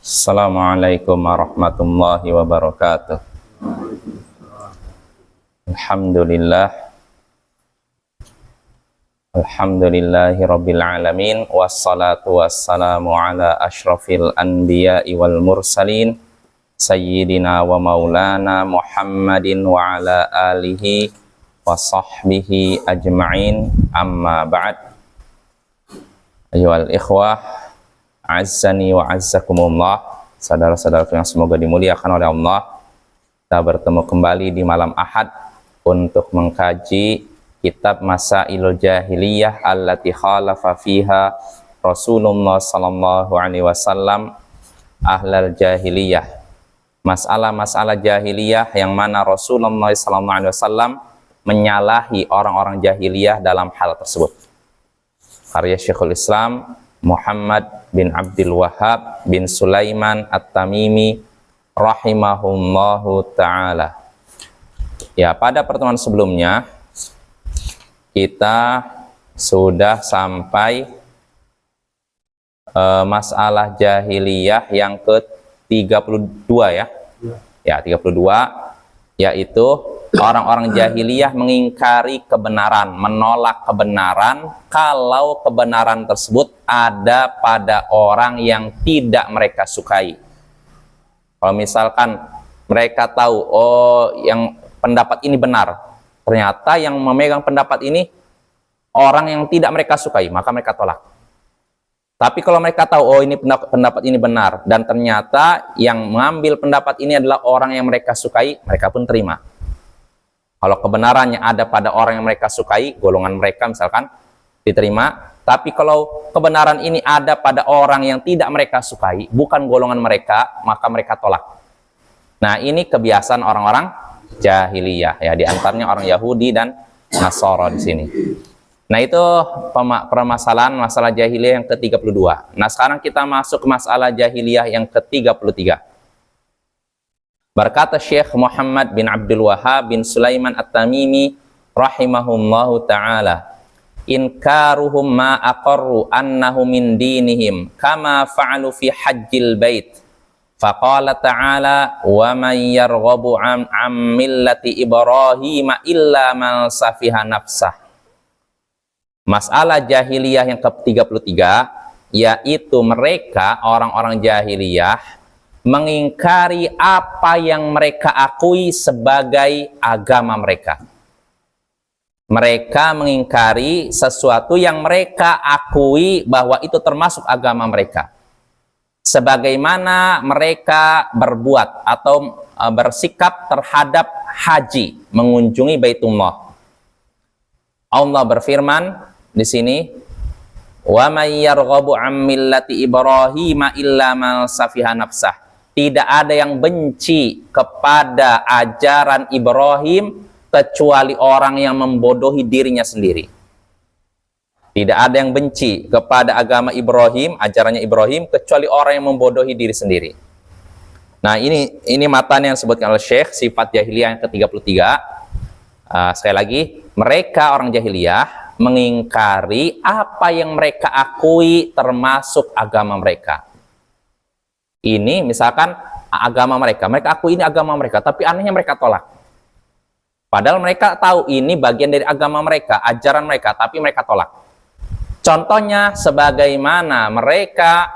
Assalamualaikum warahmatullahi wabarakatuh. Alhamdulillah. Alhamdulillahi rabbil alamin. Wassalatu wassalamu ala ashrafil anbiya'i wal mursalin Sayyidina wa maulana Muhammadin wa ala alihi wa sahbihi ajma'in. Amma ba'd. Ayyuhal ikhwah, Azzani wa azzakumullah, saudara-saudaraku yang semoga dimuliakan oleh Allah. Kita bertemu kembali di malam Ahad untuk mengkaji kitab Masailul Jahiliyah allati khalafa fiha Rasulullah sallallahu alaihi wasallam ahlal jahiliyah. Masalah-masalah jahiliyah yang mana Rasulullah sallallahu alaihi wasallam menyalahi orang-orang jahiliyah dalam hal tersebut. Karya Syekhul Islam Muhammad bin Abdul Wahhab bin Sulaiman At-Tamimi rahimahullahu ta'ala. Ya, pada pertemuan sebelumnya kita sudah sampai masalah jahiliyah yang ke-32 ya. Ya, 32, yaitu orang-orang jahiliyah mengingkari kebenaran, menolak kebenaran kalau kebenaran tersebut ada pada orang yang tidak mereka sukai. Kalau misalkan mereka tahu, oh yang pendapat ini benar, ternyata yang memegang pendapat ini orang yang tidak mereka sukai, maka mereka tolak. Tapi kalau mereka tahu, oh ini pendapat ini benar, dan ternyata yang mengambil pendapat ini adalah orang yang mereka sukai, mereka pun terima. Kalau kebenarannya ada pada orang yang mereka sukai, golongan mereka misalkan diterima. Tapi kalau kebenaran ini ada pada orang yang tidak mereka sukai, bukan golongan mereka, maka mereka tolak. Nah, ini kebiasaan orang-orang jahiliyah ya, di antaranya orang Yahudi dan Nasara di sini. Nah, itu permasalahan masalah jahiliyah yang ke-32. Nah, sekarang kita masuk ke masalah jahiliyah yang ke-33. Berkata Syekh Muhammad bin Abdul Wahhab bin Sulaiman At-Tamimi rahimahullahu ta'ala, inkaruhum ma aqarru annahu min dinihim kama fa'alu fi hajjil bait. Faqala ta'ala, wa man yarghabu an millati Ibrahim illa man safiha nafsah. Masalah jahiliyah yang ke-33, yaitu mereka orang-orang jahiliyah mengingkari apa yang mereka akui sebagai agama mereka. Mereka mengingkari sesuatu yang mereka akui bahwa itu termasuk agama mereka. Sebagaimana mereka berbuat atau bersikap terhadap haji, mengunjungi Baitullah. Allah berfirman di sini, wa may yarghabu an millati Ibrahim illa man safiha nafsah. Tidak ada yang benci kepada ajaran Ibrahim kecuali orang yang membodohi dirinya sendiri. Tidak ada yang benci kepada agama Ibrahim, ajarannya Ibrahim, kecuali orang yang membodohi diri sendiri. Nah, ini matan yang disebutkan oleh Syekh, sifat jahiliyah yang ke-33. Sekali lagi, mereka orang jahiliyah mengingkari apa yang mereka akui termasuk agama mereka. Ini misalkan agama mereka akui ini agama mereka, tapi anehnya mereka tolak. Padahal mereka tahu ini bagian dari agama mereka, ajaran mereka, tapi mereka tolak. Contohnya sebagaimana mereka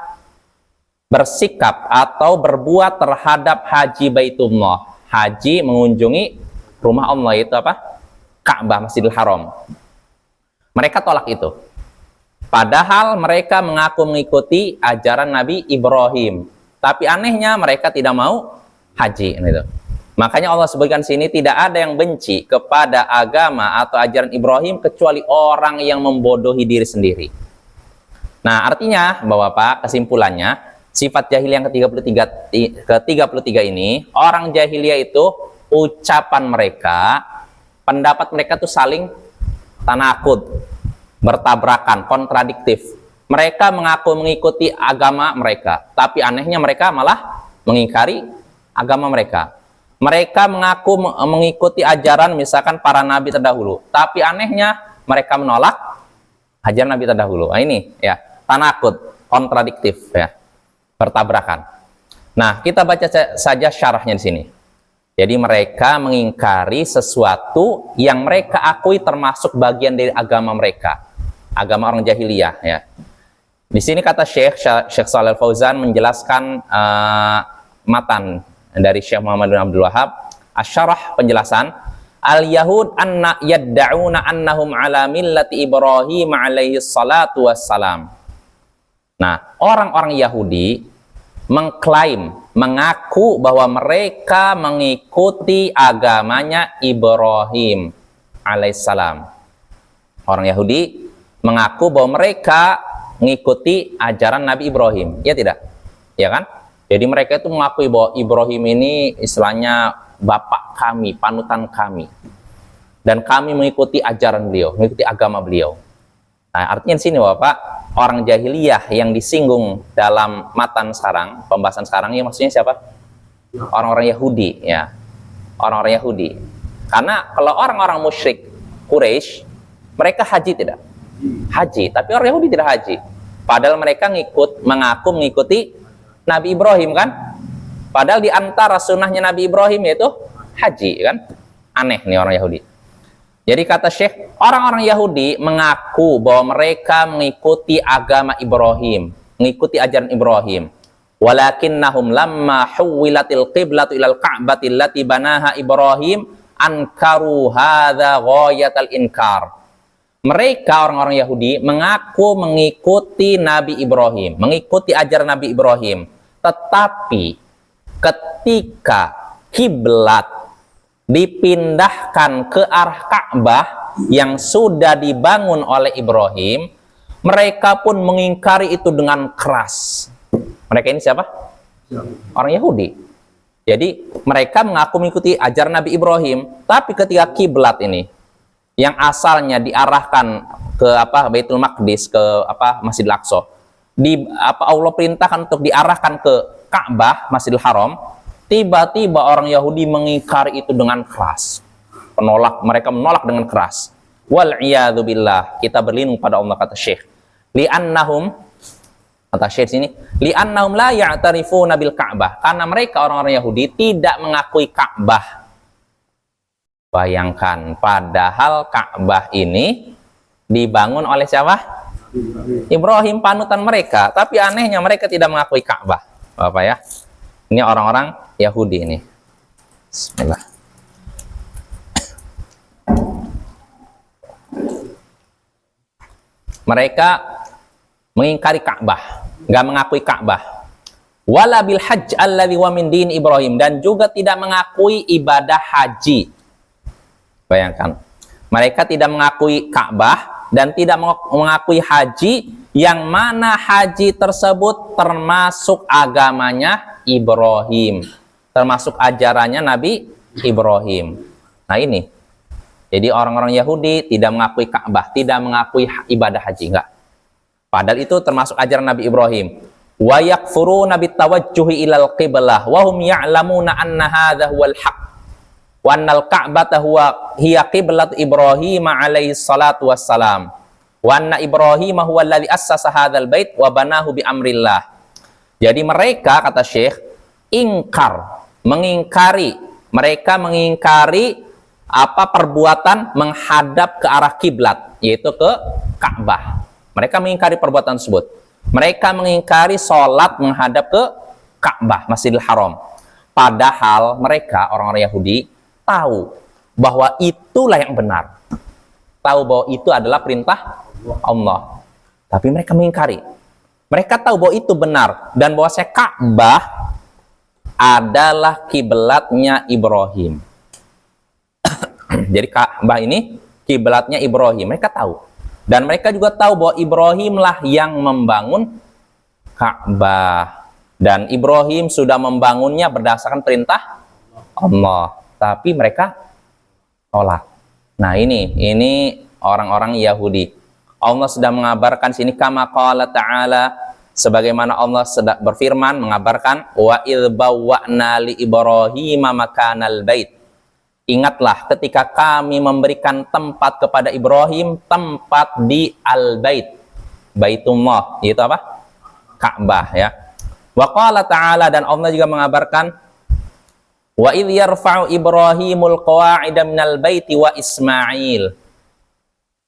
bersikap atau berbuat terhadap haji Baitullah. Haji mengunjungi rumah Allah, itu apa? Ka'bah, Masjidil Haram. Mereka tolak itu. Padahal mereka mengaku mengikuti ajaran Nabi Ibrahim. Tapi anehnya mereka tidak mau haji. Gitu. Makanya Allah sebutkan sini, tidak ada yang benci kepada agama atau ajaran Ibrahim kecuali orang yang membodohi diri sendiri. Nah, artinya bahwa Pak, kesimpulannya, sifat jahiliyah yang ke-33 ini, orang jahiliyah itu ucapan mereka, pendapat mereka itu saling tanakud, bertabrakan, kontradiktif. Mereka mengaku mengikuti agama mereka, tapi anehnya mereka malah mengingkari agama mereka. Mereka mengaku mengikuti ajaran misalkan para nabi terdahulu, tapi anehnya mereka menolak ajaran nabi terdahulu. Nah, ini ya, tanakut, kontradiktif ya, bertabrakan. Nah, kita baca saja syarahnya di sini. Jadi mereka mengingkari sesuatu yang mereka akui termasuk bagian dari agama mereka, agama orang jahiliyah. Ya. Di sini kata Syekh Shalih Fauzan menjelaskan matan dari Syekh Muhammad bin Abdul Wahab, asyarah penjelasan, al-Yahud anna yadda'una annahum ala millati Ibrahim alaihi salatu wassalam. Nah, orang-orang Yahudi mengklaim, mengaku bahwa mereka mengikuti agamanya Ibrahim alaihissalam. Orang Yahudi mengaku bahwa mereka mengikuti ajaran Nabi Ibrahim, ya tidak? Ya kan? Jadi mereka itu mengakui bahwa Ibrahim ini istilahnya bapak kami, panutan kami. Dan kami mengikuti ajaran beliau, mengikuti agama beliau. Nah, artinya di sini Bapak, orang jahiliyah yang disinggung dalam matan sekarang, pembahasan sekarang, ya maksudnya siapa? Orang-orang Yahudi, ya. Orang-orang Yahudi. Karena kalau orang-orang musyrik Quraisy, mereka haji tidak? Haji, tapi orang Yahudi tidak haji. Padahal mereka mengaku mengikuti Nabi Ibrahim kan? Padahal di antara sunnahnya Nabi Ibrahim yaitu haji kan? Aneh nih orang Yahudi. Jadi kata Syekh, orang-orang Yahudi mengaku bahwa mereka mengikuti agama Ibrahim, mengikuti ajaran Ibrahim. Walakinnahum lamma huwilatil qiblatu ilal ka'bati allati banaha Ibrahim ankaru hadza ghayatal inkar. Mereka orang-orang Yahudi mengaku mengikuti Nabi Ibrahim, mengikuti ajaran Nabi Ibrahim. Tetapi ketika kiblat dipindahkan ke arah Ka'bah yang sudah dibangun oleh Ibrahim, mereka pun mengingkari itu dengan keras. Mereka ini siapa? Orang Yahudi. Jadi mereka mengaku mengikuti ajaran Nabi Ibrahim, tapi ketika kiblat ini yang asalnya diarahkan ke Baitul Maqdis, ke Masjidil Aqsa, Allah perintahkan untuk diarahkan ke Ka'bah, Masjidil Haram. Tiba-tiba orang Yahudi mengingkari itu dengan keras. Mereka menolak dengan keras. Wal iyadu billah, kita berlindung pada Allah, kata Syekh. Li'annahum, kata Syekh sini, li'annahum la ya'tarifuna bil Ka'bah. Karena mereka orang-orang Yahudi tidak mengakui Ka'bah. Bayangkan, padahal Ka'bah ini dibangun oleh siapa? Ibrahim, panutan mereka. Tapi anehnya mereka tidak mengakui Ka'bah. Bapak ya. Ini orang-orang Yahudi ini. Bismillah. Mereka mengingkari Ka'bah, nggak mengakui Ka'bah. Wala bil hajj alladzi wa min din Ibrahim, dan juga tidak mengakui ibadah haji. Bayangkan, mereka tidak mengakui Ka'bah dan tidak mengakui haji, yang mana haji tersebut termasuk agamanya Ibrahim, termasuk ajarannya Nabi Ibrahim. Nah ini, jadi orang-orang Yahudi tidak mengakui Ka'bah, tidak mengakui ibadah haji, enggak. Padahal itu termasuk ajaran Nabi Ibrahim. Wa yakfuruna bitawajjuhi ilal qiblah wa hum ya'lamuna anna hadza huwal haq. Wa annal Ka'bata hiya qiblat Ibrahim alaihi salatu wassalam. Wa anna Ibrahim huwa alladzi assasa hadzal bait wa banahu bi amrillah. Jadi mereka, kata Syekh, mengingkari, mereka mengingkari perbuatan menghadap ke arah kiblat, yaitu ke Ka'bah. Mereka mengingkari perbuatan tersebut. Mereka mengingkari sholat menghadap ke Ka'bah, Masjidil Haram. Padahal mereka, orang-orang Yahudi, tahu bahwa itulah yang benar. Tahu bahwa itu adalah perintah Allah. Tapi mereka mengingkari. Mereka tahu bahwa itu benar dan bahwa Ka'bah adalah kiblatnya Ibrahim. Jadi Ka'bah ini kiblatnya Ibrahim. Mereka tahu. Dan mereka juga tahu bahwa Ibrahimlah yang membangun Ka'bah. Dan Ibrahim sudah membangunnya berdasarkan perintah Allah. Tapi mereka tolak. Nah ini orang-orang Yahudi. Allah sudah mengabarkan sini kama qala ta'ala, sebagaimana Allah sedang berfirman mengabarkan wa idz bawwa'na li Ibrahima makanal bait. Ingatlah ketika kami memberikan tempat kepada Ibrahim, tempat di al-bait, Baitullah, itu apa? Ka'bah ya. Wa qala ta'ala, dan Allah juga mengabarkan, wa idh yarfa'u Ibrahimul qawa'ida minal baiti wa Ismail.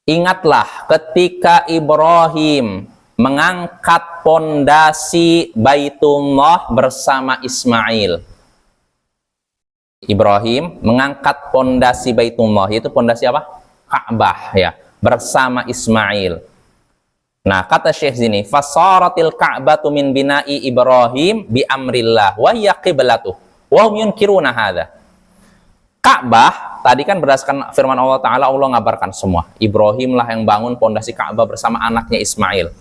Ingatlah ketika Ibrahim mengangkat pondasi Baitullah bersama Ismail. Ibrahim mengangkat pondasi Baitullah, itu pondasi apa? Ka'bah, ya, bersama Ismail. Nah, kata Syekh sini, fasaratil Ka'batu min bina'i Ibrahim bi amrillah wa hiya qiblatuh wa hum yunkiruna hadza. Ka'bah tadi kan berdasarkan firman Allah Ta'ala, Allah ngabarkan semua. Ibrahim lah yang bangun pondasi Ka'bah bersama anaknya Ismail.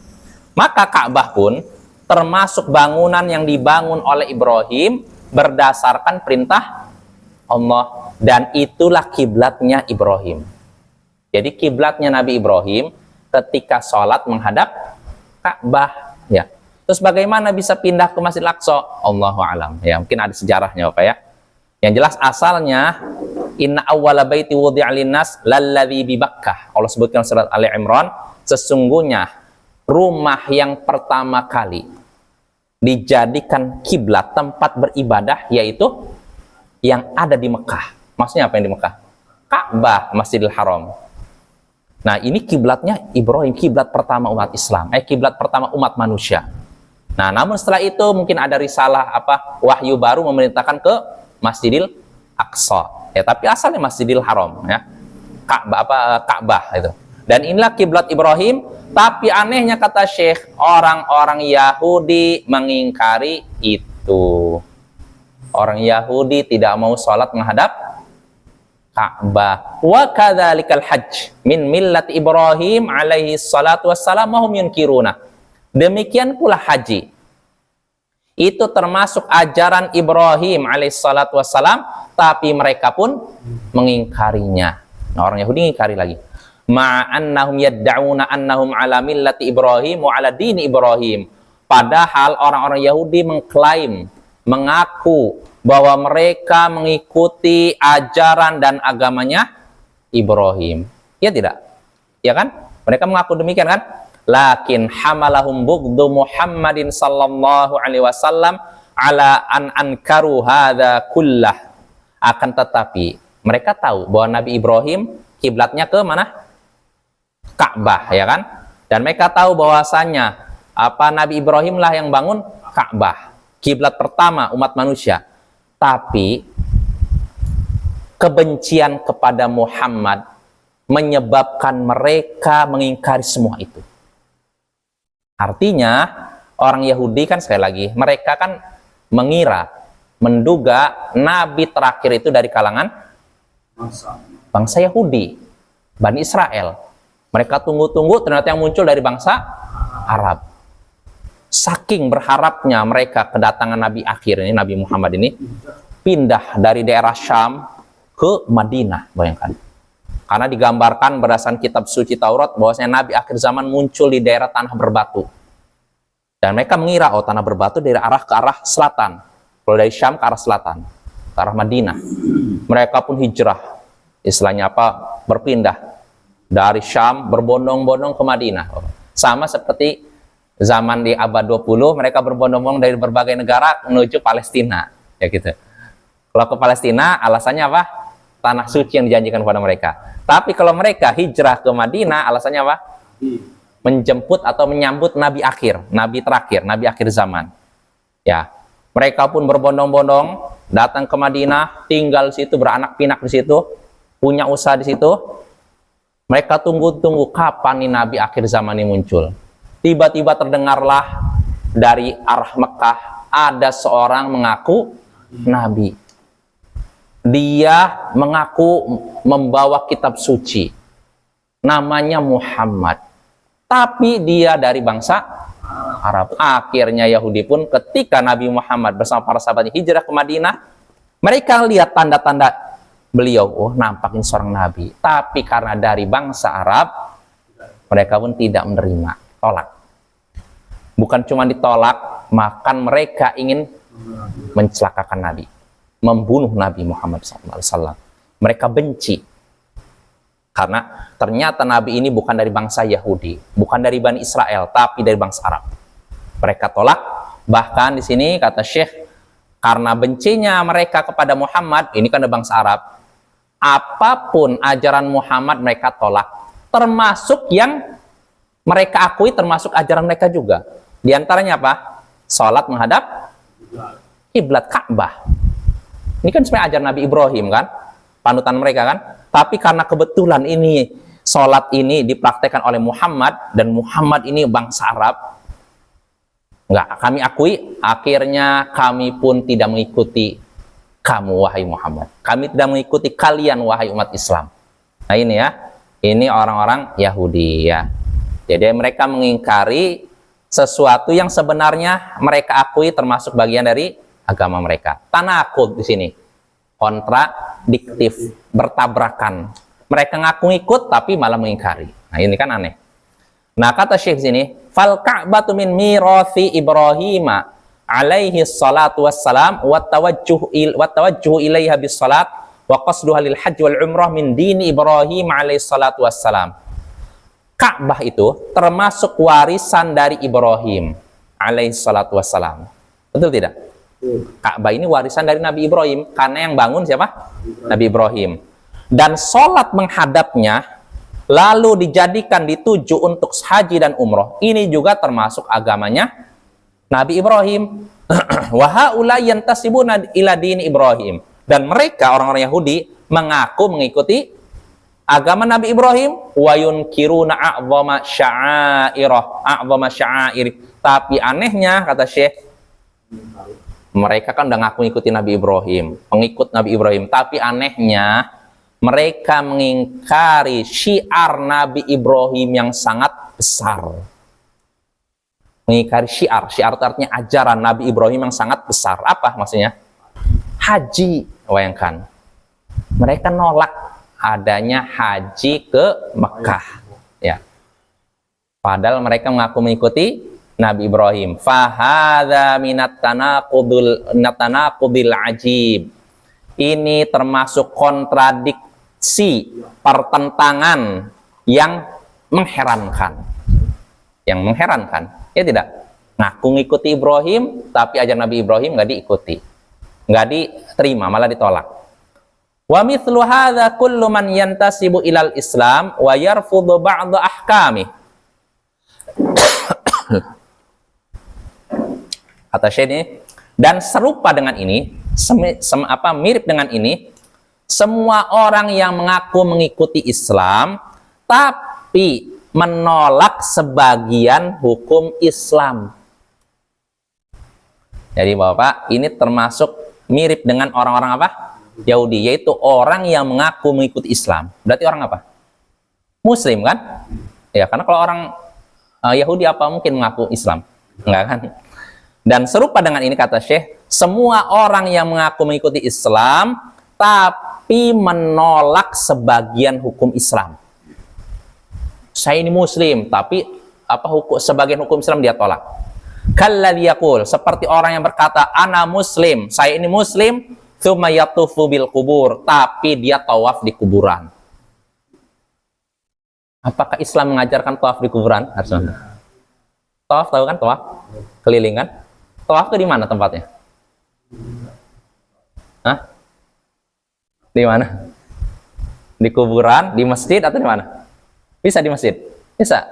Maka Ka'bah pun termasuk bangunan yang dibangun oleh Ibrahim berdasarkan perintah Allah, dan itulah kiblatnya Ibrahim. Jadi kiblatnya Nabi Ibrahim ketika sholat menghadap Ka'bah, ya. Terus bagaimana bisa pindah ke Masjid Al-Aqsa? Allahu a'lam. Ya, mungkin ada sejarahnya, Bapak ya. Yang jelas asalnya, inna awwala baiti wudi'a linnas lalladzi bi Bakkah. Allah sebutkan surat Ali Imran, sesungguhnya rumah yang pertama kali dijadikan kiblat tempat beribadah yaitu yang ada di Mekah. Maksudnya apa yang di Mekah? Ka'bah, Masjidil Haram. Nah, ini kiblatnya Ibrahim, kiblat pertama umat Islam, kiblat pertama umat manusia. Nah, namun setelah itu mungkin ada risalah wahyu baru memerintahkan ke Masjidil Aqsa. Ya, tapi asalnya Masjidil Haram, ya. Ka'bah itu. Dan inilah kiblat Ibrahim, tapi anehnya kata Syekh, orang-orang Yahudi mengingkari itu. Orang Yahudi tidak mau sholat menghadap Ka'bah. Wa kadzalikal hajj min millat Ibrahim alaihi salatu wassalam wa hum yunkiruna. Demikian pula haji. Itu termasuk ajaran Ibrahim alaihissalatu wassalam, tapi mereka pun mengingkarinya. Nah, orang Yahudi mengingkari lagi. Ma'annahum yadda'una annahum ala millati Ibrahim wa ala dini Ibrahim. Padahal orang-orang Yahudi mengklaim, mengaku bahwa mereka mengikuti ajaran dan agamanya Ibrahim. Ya tidak? Ya kan? Mereka mengaku demikian kan? Lakin hamalahum bughdhu Muhammadin sallallahu alaihi wasallam ala an ankaru hadza kullah. Akan tetapi mereka tahu bahwa Nabi Ibrahim kiblatnya ke mana? Ka'bah, ya kan? Dan mereka tahu bahwasanya Nabi Ibrahim lah yang bangun Ka'bah, kiblat pertama umat manusia. Tapi kebencian kepada Muhammad menyebabkan mereka mengingkari semua itu. Artinya orang Yahudi kan sekali lagi, mereka kan menduga Nabi terakhir itu dari kalangan bangsa Yahudi, Bani Israel. Mereka tunggu-tunggu, ternyata yang muncul dari bangsa Arab. Saking berharapnya mereka kedatangan Nabi akhir ini, Nabi Muhammad ini, pindah dari daerah Syam ke Madinah, bayangkan. Karena digambarkan berdasarkan kitab suci Taurat bahwasanya Nabi akhir zaman muncul di daerah tanah berbatu. Dan mereka mengira, tanah berbatu dari arah ke arah selatan. Kalau dari Syam ke arah selatan, ke arah Madinah. Mereka pun hijrah, istilahnya berpindah dari Syam berbondong-bondong ke Madinah. Sama seperti zaman di abad 20, mereka berbondong-bondong dari berbagai negara menuju Palestina, ya gitu. Kalau ke Palestina, alasannya apa? Tanah suci yang dijanjikan kepada mereka. Tapi kalau mereka hijrah ke Madinah, alasannya apa? Menjemput atau menyambut Nabi akhir, Nabi terakhir, Nabi akhir zaman. Ya, mereka pun berbondong-bondong datang ke Madinah, tinggal di situ, beranak pinak di situ, punya usaha di situ. Mereka tunggu-tunggu kapan nih Nabi akhir zaman ini muncul. Tiba-tiba terdengarlah dari arah Mekah ada seorang mengaku Nabi. Dia mengaku membawa kitab suci. Namanya Muhammad. Tapi dia dari bangsa Arab. Akhirnya Yahudi pun ketika Nabi Muhammad bersama para sahabatnya hijrah ke Madinah, mereka lihat tanda-tanda beliau, nampaknya seorang Nabi. Tapi karena dari bangsa Arab, mereka pun tidak menerima, tolak. Bukan cuma ditolak, bahkan mereka ingin mencelakakan Nabi, membunuh Nabi Muhammad SAW. Mereka benci. Karena ternyata Nabi ini bukan dari bangsa Yahudi, bukan dari Bani Israel, tapi dari bangsa Arab. Mereka tolak, Bahkan di sini kata Syekh, karena bencinya mereka kepada Muhammad, ini kan bangsa Arab, apapun ajaran Muhammad mereka tolak, termasuk yang mereka akui termasuk ajaran mereka juga. Di antaranya apa? Salat menghadap kiblat Ka'bah. Ini kan sebenarnya ajaran Nabi Ibrahim kan, panutan mereka kan. Tapi karena kebetulan ini salat ini dipraktekkan oleh Muhammad, dan Muhammad ini bangsa Arab, nggak kami akui, akhirnya kami pun tidak mengikuti kamu wahai Muhammad. Kami tidak mengikuti kalian wahai umat Islam. Nah ini ya, ini orang-orang Yahudi ya. Jadi mereka mengingkari sesuatu yang sebenarnya mereka akui termasuk bagian dari agama mereka. Tanakud di sini, kontradiktif, bertabrakan. Mereka ngaku ikut tapi malah mengingkari. Nah ini kan aneh. Nah kata Syekh sini, fal Ka'batu min mirathi Ibrahim alaihi salatu wassalam wa tawajjuh ilaiha bis salat wa qasduha lil hajj wal umrah min dini Ibrahim alaihi salatu wassalam. Ka'bah itu termasuk warisan dari Ibrahim alaihi salatu wassalam. Betul tidak? Ka'bah ini warisan dari Nabi Ibrahim, karena yang bangun siapa? Nabi Ibrahim. Dan sholat menghadapnya lalu dijadikan dituju untuk haji dan umroh, ini juga termasuk agamanya Nabi Ibrahim. Wa haula yantasibuna ila dini Ibrahim. Dan mereka orang-orang Yahudi mengaku mengikuti agama Nabi Ibrahim, wa yunkiruna a'zama sya'air. Tapi anehnya kata Syekh, mereka kan udah ngaku ngikuti Nabi Ibrahim, pengikut Nabi Ibrahim, tapi anehnya mereka mengingkari syiar Nabi Ibrahim yang sangat besar. Mengingkari syiar itu artinya ajaran Nabi Ibrahim yang sangat besar. Apa maksudnya? Haji, bayangkan. Mereka nolak adanya haji ke Mekah, ya. Padahal mereka mengaku mengikuti Nabi Ibrahim. Fahadha minat tanaqudil ajib. Ini termasuk kontradiksi, pertentangan yang mengherankan. Yang mengherankan, ya tidak? Ngaku ngikuti Ibrahim, tapi ajaran Nabi Ibrahim nggak diikuti, nggak diterima, malah ditolak. Wa mithlu hadza kullu man yantasibu ilal Islam wa yarfudhu ba'd ahkami. Kata Syekh ini, dan serupa dengan ini, mirip dengan ini, semua orang yang mengaku mengikuti Islam tapi menolak sebagian hukum Islam. Jadi Bapak, ini termasuk mirip dengan orang-orang apa? Yahudi, yaitu orang yang mengaku mengikuti Islam. Berarti orang apa? Muslim kan? Ya, karena kalau orang Yahudi apa mungkin mengaku Islam? Enggak kan? Dan serupa dengan ini kata Syekh, semua orang yang mengaku mengikuti Islam tapi menolak sebagian hukum Islam. Saya ini Muslim, tapi sebagian hukum Islam dia tolak. Kalladzi yaqul, seperti orang yang berkata ana Muslim, saya ini Muslim, tsumma yatufu bil kubur, tapi dia tawaf di kuburan. Apakah Islam mengajarkan tawaf di kuburan? Tawaf tahu kan, tawaf keliling kan? Tawaf itu di mana tempatnya? Hah? Di mana? Di kuburan, di masjid atau di mana? Bisa di masjid? Bisa.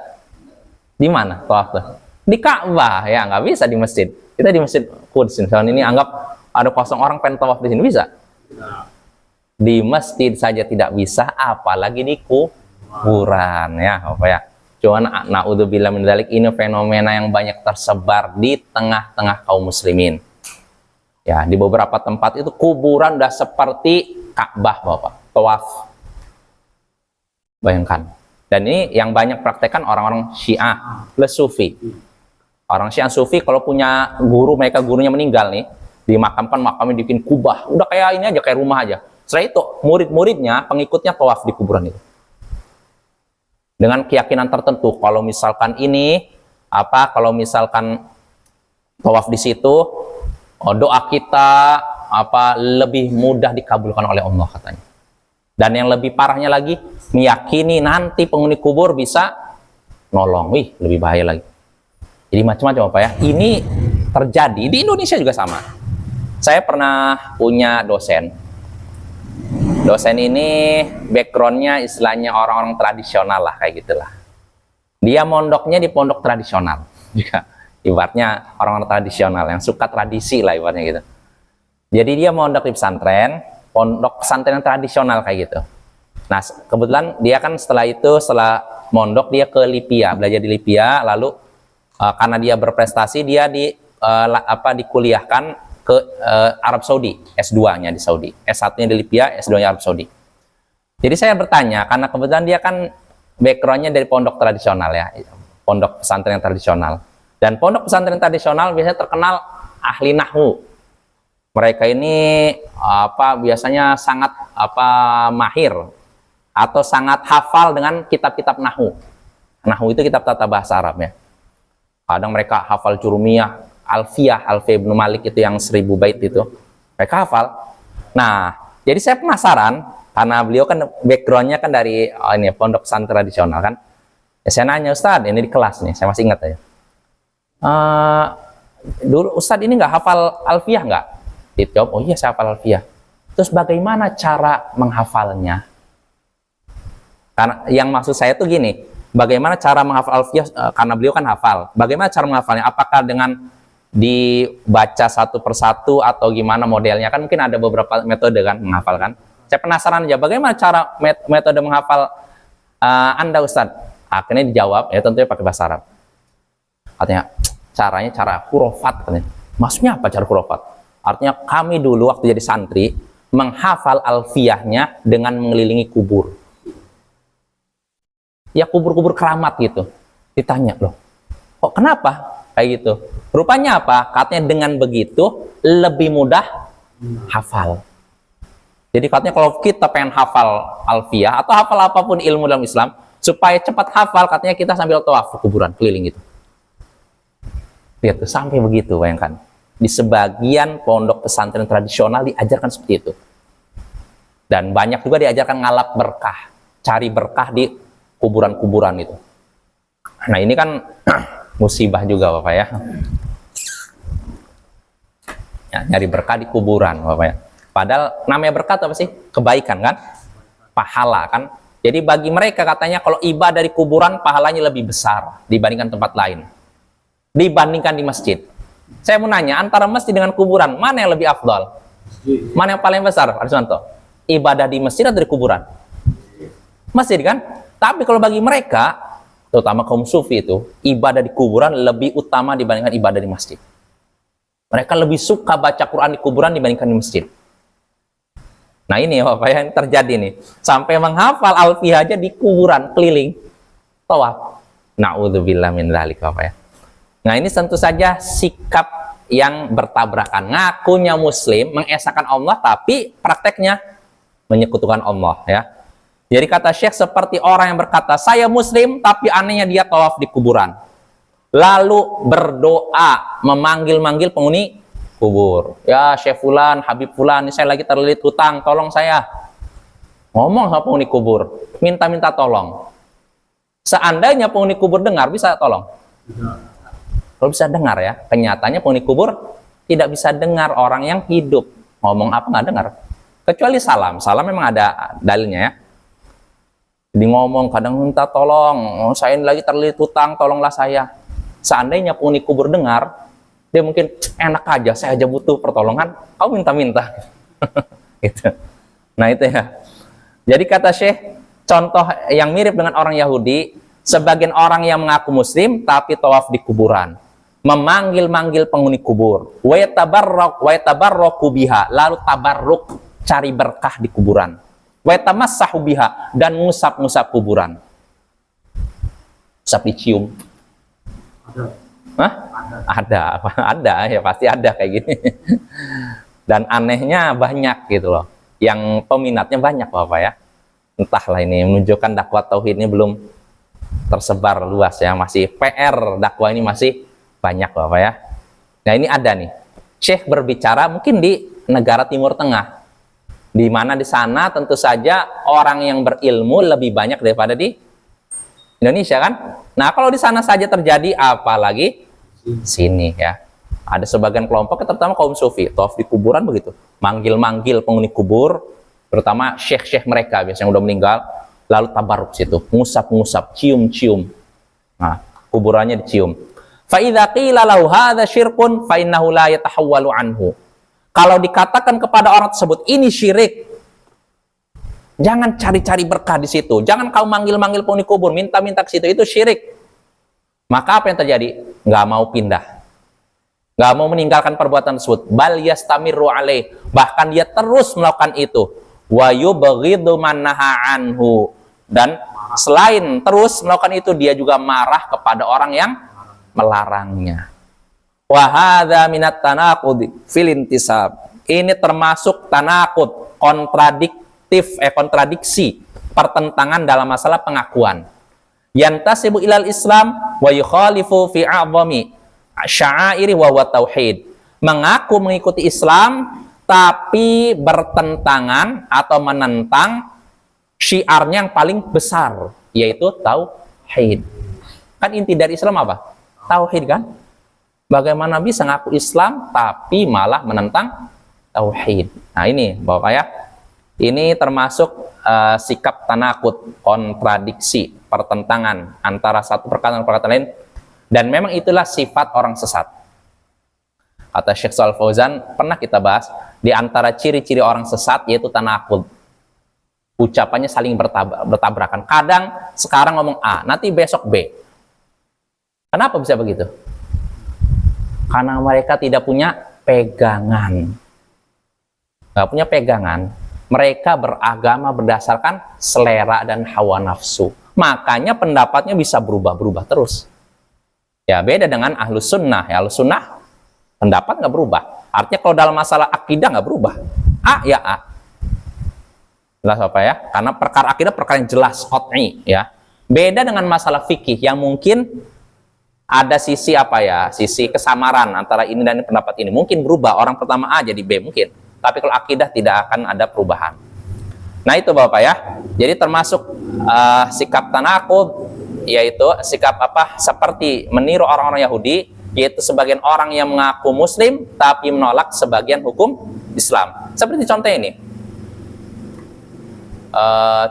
Di mana tawaf tuh? Di Ka'bah, ya nggak bisa di masjid. Kita di Masjid Quds, misalnya ini anggap ada kosong orang pengen tawaf di sini, bisa? Di masjid saja tidak bisa, apalagi di kuburan, ya apa ya? Cuman naudzubillah min dzalik, ini fenomena yang banyak tersebar di tengah-tengah kaum muslimin. Ya, di beberapa tempat itu kuburan udah seperti Ka'bah, Bapak. Tawaf. Bayangkan. Dan ini yang banyak praktekkan orang-orang Syiah plus Sufi. Orang Syiah Sufi kalau punya guru, mereka gurunya meninggal nih, dimakamkan, makamnya dibikin kubah. Udah kayak ini aja, kayak rumah aja. Setelah itu murid-muridnya, pengikutnya tawaf di kuburan itu. Dengan keyakinan tertentu, kalau misalkan ini kalau misalkan tawaf di situ, doa kita lebih mudah dikabulkan oleh Allah katanya. Dan yang lebih parahnya lagi, meyakini nanti penghuni kubur bisa nolong. Wih, lebih bahaya lagi. Jadi macam-macam ya. Ini terjadi di Indonesia juga sama. Saya pernah punya dosen. Dosen ini backgroundnya istilahnya orang-orang tradisional lah, kayak gitulah. Dia mondoknya di pondok tradisional juga, ibaratnya orang-orang tradisional yang suka tradisi lah ibaratnya gitu. Jadi dia mondok di pesantren, pondok pesantren yang tradisional kayak gitu. Nah kebetulan dia kan setelah mondok dia ke Libya, belajar di Libya, lalu karena dia berprestasi dia dikuliahkan ke Arab Saudi, S2-nya di Saudi, S1-nya di Libya, S2-nya Arab Saudi. Jadi saya bertanya, karena kebetulan dia kan background-nya dari pondok tradisional ya, pondok pesantren tradisional. Dan pondok pesantren tradisional biasanya terkenal ahli nahwu. Mereka ini biasanya sangat mahir atau sangat hafal dengan kitab-kitab nahwu. Nahwu itu kitab tata bahasa Arab ya. Kadang mereka hafal Jurumiyah, Alfiyah Ibnu Malik itu yang 1000 bait itu. Mereka hafal. Nah, jadi saya penasaran karena beliau kan background-nya kan dari pondok pesantren tradisional kan. Ya, saya nanya, Ustadz, ini di kelas nih, saya masih ingat ya. Dulu Ustadz ini nggak hafal Alfiyah nggak? Dijawab, oh iya saya hafal Alfiyah. Terus bagaimana cara menghafalnya? Karena yang maksud saya tuh gini, bagaimana cara menghafal Alfiyah, karena beliau kan hafal. Bagaimana cara menghafalnya? Apakah dengan dibaca satu persatu atau gimana modelnya? Kan mungkin ada beberapa metode kan menghafalkan. Saya penasaran aja bagaimana cara metode menghafal Anda Ustadz? Akhirnya dijawab, ya tentunya pakai bahasa Arab. Katanya, caranya cara hurufat. Katanya. Maksudnya apa cara hurufat? Artinya kami dulu waktu jadi santri, menghafal alfiyahnya dengan mengelilingi kubur. Ya kubur-kubur keramat gitu. Ditanya, loh, kok kenapa? Kayak gitu. Rupanya apa? Katanya dengan begitu, lebih mudah hafal. Jadi katanya kalau kita pengen hafal alfiyah atau hafal apapun ilmu dalam Islam, supaya cepat hafal, katanya kita sambil tawaf kuburan keliling gitu. Lihat tuh, sampai begitu, bayangkan. Di sebagian pondok pesantren tradisional diajarkan seperti itu. Dan banyak juga diajarkan ngalap berkah, cari berkah di kuburan-kuburan itu. Nah ini kan musibah juga Bapak ya. Nyari berkah di kuburan Bapak ya. Padahal namanya berkah apa sih? Kebaikan kan? Pahala kan? Jadi bagi mereka katanya kalau ibadah di kuburan pahalanya lebih besar dibandingkan tempat lain. Dibandingkan di masjid. Saya mau nanya, antara masjid dengan kuburan, mana yang lebih afdal? Mana yang paling besar, Pak Suwanto? Ibadah di masjid atau di kuburan? Masjid kan? Tapi kalau bagi mereka, terutama kaum sufi itu, ibadah di kuburan lebih utama dibandingkan ibadah di masjid. Mereka lebih suka baca Quran di kuburan dibandingkan di masjid. Nah ini Bapak yang terjadi nih. Sampai menghafal alfiyah aja di kuburan, keliling, tawaf. Na'udzubillah min dzalik Bapak ya. Nah ini tentu saja sikap yang bertabrakan. Ngakunya muslim, mengesahkan Allah, tapi prakteknya menyekutukan Allah ya. Jadi kata Syekh seperti orang yang berkata, saya muslim, tapi anehnya dia tawaf di kuburan. Lalu berdoa, memanggil-manggil penghuni kubur. Ya Syekh Fulan, Habib Fulan, ini saya lagi terlilit hutang, tolong saya. Ngomong sama penghuni kubur, minta-minta tolong. Seandainya penghuni kubur dengar, bisa tolong? Kalau bisa dengar ya, kenyataannya penghuni kubur tidak bisa dengar orang yang hidup. Ngomong apa nggak dengar. Kecuali salam. Salam memang ada dalilnya ya. Jadi ngomong, kadang minta tolong, oh, saya ini lagi terlilit hutang, tolonglah saya. Seandainya penghuni kubur dengar, dia mungkin enak aja, saya aja butuh pertolongan, kau minta-minta. Gitu. Nah itu ya. Jadi kata Syekh, contoh yang mirip dengan orang Yahudi, sebagian orang yang mengaku muslim tapi tawaf di kuburan, memanggil-manggil penghuni kubur, wa yatabarraku biha, lalu tabarruk, cari berkah di kuburan, wa yatamassahu biha, dan ngusap-ngusap kuburan. Usap dicium. Hah? Ada ya, pasti ada kayak gini. Dan anehnya banyak gitu loh, yang peminatnya banyak Bapak ya. Entahlah ini menunjukkan dakwah tauhid ini belum tersebar luas ya, masih PR dakwah ini masih banyak Bapak ya. Nah ini ada nih, Syekh berbicara mungkin di negara Timur Tengah, di mana di sana tentu saja orang yang berilmu lebih banyak daripada di Indonesia kan. Nah kalau di sana saja terjadi, apalagi sini ya. Ada sebagian kelompok, terutama kaum sufi, tawaf di kuburan begitu, manggil-manggil penghuni kubur, terutama syekh-syekh mereka biasanya udah meninggal, lalu tabarruk situ, ngusap-ngusap, cium-cium. Nah, kuburannya dicium. Fa idza qila lahu hadza syirkun fa innahu la yatahawwalu anhu. Kalau dikatakan kepada orang tersebut ini syirik, jangan cari-cari berkah di situ. Jangan kau manggil-manggil penghuni kubur, minta-minta ke situ, itu syirik. Maka apa yang terjadi? Nggak mau pindah. Nggak mau meninggalkan perbuatan tersebut. Bal yastamiru alaih. Bahkan dia terus melakukan itu. Wa yubghidu man naha anhu. Dan selain terus melakukan itu, dia juga marah kepada orang yang melarangnya. Wa hadza minat tanaqud fil intisab. Ini termasuk tanaqud, kontradiksi, pertentangan dalam masalah pengakuan. Yantasibu ilal Islam wa yukhalifu fi a'zami sya'airi wa huwa tauhid. Mengaku mengikuti Islam tapi bertentangan atau menentang syiarnya yang paling besar, yaitu tauhid. Kan inti dari Islam apa? Tauhid kan? Bagaimana bisa ngaku Islam tapi malah menentang tauhid? Nah ini Bapak ya, ini termasuk sikap tanakut, kontradiksi, pertentangan antara satu perkataan lain. Dan memang itulah sifat orang sesat. Kata Syekh Shalih Fauzan, pernah kita bahas, di antara ciri-ciri orang sesat yaitu tanaqud. Ucapannya saling bertabrakan. Kadang sekarang ngomong A, nanti besok B. Kenapa bisa begitu? Karena mereka tidak punya pegangan. Nggak punya pegangan. Mereka beragama berdasarkan selera dan hawa nafsu. Makanya pendapatnya bisa berubah-berubah terus. Ya beda dengan ahlus sunnah. Ya, ahlus sunnah pendapat nggak berubah. Artinya kalau dalam masalah akidah nggak berubah. A ya A. Jelas apa ya? Karena perkara akidah perkara yang jelas, qat'i ya. Beda dengan masalah fikih yang mungkin ada sisi apa ya? Sisi kesamaran antara ini dan pendapat ini. Mungkin berubah. Orang pertama A jadi B mungkin. Tapi kalau akidah tidak akan ada perubahan. Nah itu Bapak ya. Jadi termasuk sikap tanaqud, yaitu sikap apa? Seperti meniru orang-orang Yahudi, yaitu sebagian orang yang mengaku Muslim tapi menolak sebagian hukum Islam. Seperti contoh ini.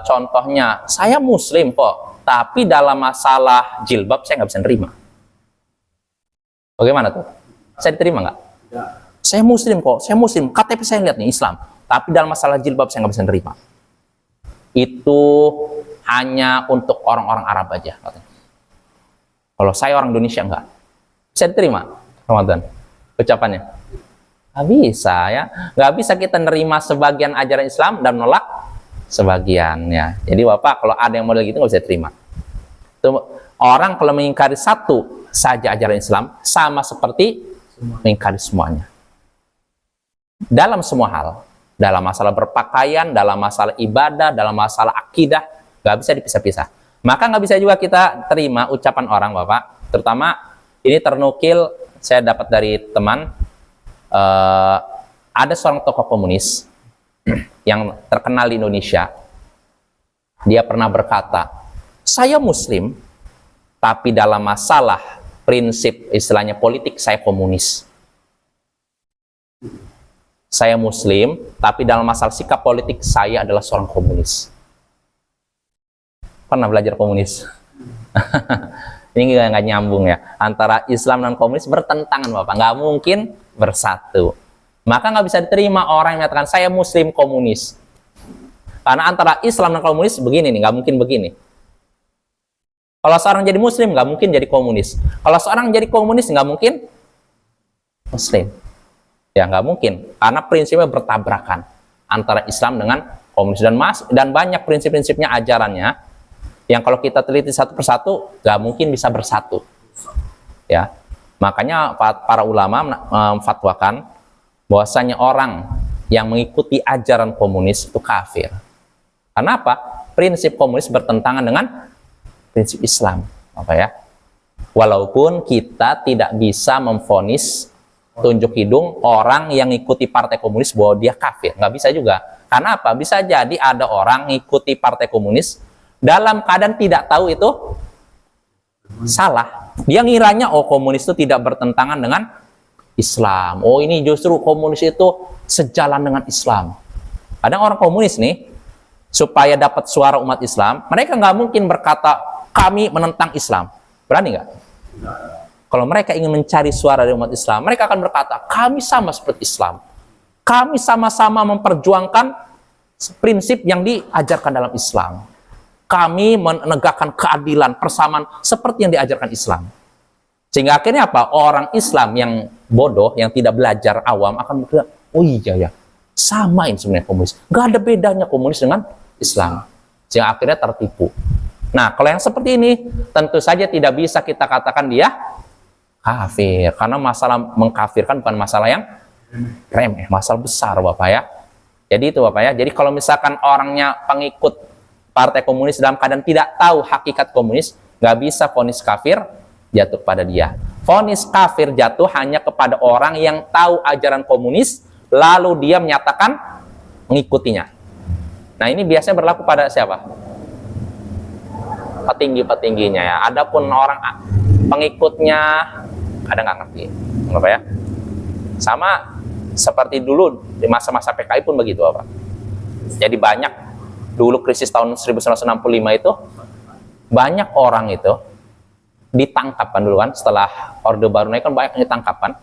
Contohnya, saya Muslim kok, tapi dalam masalah jilbab saya nggak bisa nerima. Bagaimana tuh? Saya diterima nggak? Ya. Saya Muslim kok, saya Muslim. KTP saya lihat nih Islam, tapi dalam masalah jilbab saya nggak bisa nerima. Itu hanya untuk orang-orang Arab aja katanya. Kalau saya orang Indonesia enggak. Bisa diterima Ramadan ucapannya? Nggak bisa ya. Nggak bisa kita nerima sebagian ajaran Islam dan menolak sebagian ya. Jadi Bapak kalau ada yang model gitu nggak bisa terima. Itu orang kalau mengingkari satu saja ajaran Islam sama seperti mengingkari semuanya. Dalam semua hal. Dalam masalah berpakaian, dalam masalah ibadah, dalam masalah akidah, nggak bisa dipisah-pisah. Maka nggak bisa juga kita terima ucapan orang Bapak, terutama ini ternukil saya dapat dari teman, ada seorang tokoh komunis yang terkenal di Indonesia. Dia pernah berkata, saya Muslim, tapi dalam masalah prinsip istilahnya politik saya komunis. Saya Muslim, tapi dalam masalah sikap politik saya adalah seorang komunis. Pernah belajar komunis? Ini nggak nyambung ya. Antara Islam dan komunis bertentangan Bapak. Nggak mungkin bersatu. Maka nggak bisa diterima orang yang mengatakan saya Muslim komunis. Karena antara Islam dan komunis begini nih, nggak mungkin begini. Kalau seorang jadi Muslim nggak mungkin jadi komunis. Kalau seorang jadi komunis nggak mungkin Muslim. Ya nggak mungkin, karena prinsipnya bertabrakan antara Islam dengan komunis dan banyak prinsip-prinsipnya ajarannya yang kalau kita teliti satu persatu nggak mungkin bisa bersatu. Ya, makanya para ulama memfatwakan bahwasanya orang yang mengikuti ajaran komunis itu kafir. Kenapa? Prinsip komunis bertentangan dengan prinsip Islam, apa ya? Walaupun kita tidak bisa memvonis tunjuk hidung orang yang ngikuti partai komunis bahwa dia kafir, nggak bisa juga. Karena apa? Bisa jadi ada orang ngikuti partai komunis dalam keadaan tidak tahu itu salah. Dia ngiranya oh komunis itu tidak bertentangan dengan Islam. Oh, ini justru komunis itu sejalan dengan Islam. Kadang orang komunis nih, supaya dapat suara umat Islam, mereka nggak mungkin berkata, kami menentang Islam. Berani nggak? Kalau mereka ingin mencari suara dari umat Islam, mereka akan berkata, kami sama seperti Islam. Kami sama-sama memperjuangkan prinsip yang diajarkan dalam Islam. Kami menegakkan keadilan, persamaan, seperti yang diajarkan Islam. Sehingga akhirnya apa? Orang Islam yang bodoh, yang tidak belajar awam, akan berkata, oh iya ya, samain sebenarnya komunis. Nggak ada bedanya komunis dengan Islam. Sehingga akhirnya tertipu. Nah, kalau yang seperti ini, tentu saja tidak bisa kita katakan dia kafir. Karena masalah mengkafirkan bukan masalah yang remeh, masalah besar Bapak ya. Jadi itu Bapak ya. Jadi kalau misalkan orangnya pengikut partai komunis dalam keadaan tidak tahu hakikat komunis, nggak bisa vonis kafir jatuh pada dia. Vonis kafir jatuh hanya kepada orang yang tahu ajaran komunis, lalu dia menyatakan mengikutinya. Nah, ini biasanya berlaku pada siapa? Petinggi-petingginya ya. Adapun orang pengikutnya kadang nggak ngerti, Bapak ya. Sama seperti dulu di masa-masa PKI pun begitu, Bapak. Jadi banyak dulu krisis tahun 1965 itu banyak orang itu ditangkapkan dulu kan, setelah Orde Baru naik kan banyak yang ditangkapkan.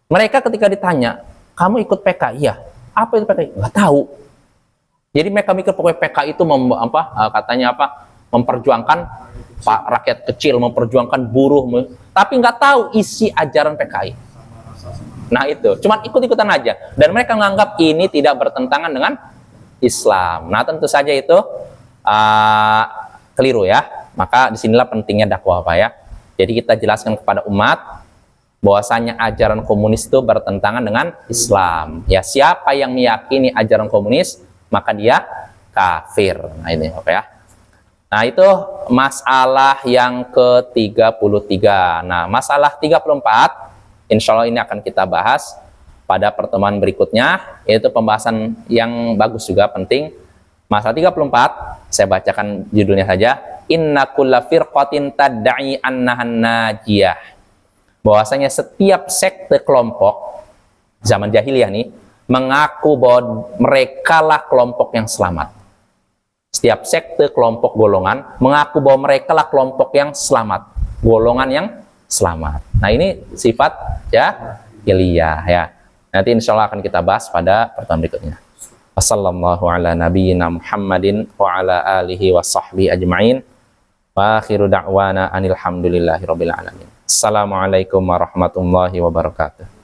Mereka ketika ditanya, kamu ikut PKI ya? Apa itu PKI? Nggak tahu. Jadi mereka mikir pokoknya PKI itu katanya memperjuangkan rakyat kecil, memperjuangkan buruh, tapi nggak tahu isi ajaran PKI. Nah itu, cuman ikut-ikutan aja. Dan mereka menganggap ini tidak bertentangan dengan Islam. Nah tentu saja itu keliru ya. Maka disinilah pentingnya dakwah Pak ya. Jadi kita jelaskan kepada umat bahwasanya ajaran komunis itu bertentangan dengan Islam. Ya, siapa yang meyakini ajaran komunis, maka dia kafir. Nah ini Bapak ya. Nah itu masalah yang ke-33. Nah masalah 34, insya Allah ini akan kita bahas pada pertemuan berikutnya, yaitu pembahasan yang bagus juga, penting. Masalah 34, saya bacakan judulnya saja. Inna kulla firqatin tadda'i annahan najiyah. Bahwasanya setiap sekte kelompok zaman jahiliyah nih mengaku bahwa merekalah kelompok yang selamat. Setiap sekte kelompok golongan mengaku bahwa merekalah kelompok yang selamat, golongan yang selamat. Nah ini sifat jahiliyah ya. Nanti insya Allah akan kita bahas pada pertemuan berikutnya. Wassallallahu ala nabiyyina Muhammadin wa ala alihi wa sahbihi ajma'in. Wa akhiru da'wana anil hamdulillahi rabbil alamin. Assalamualaikum warahmatullahi wabarakatuh.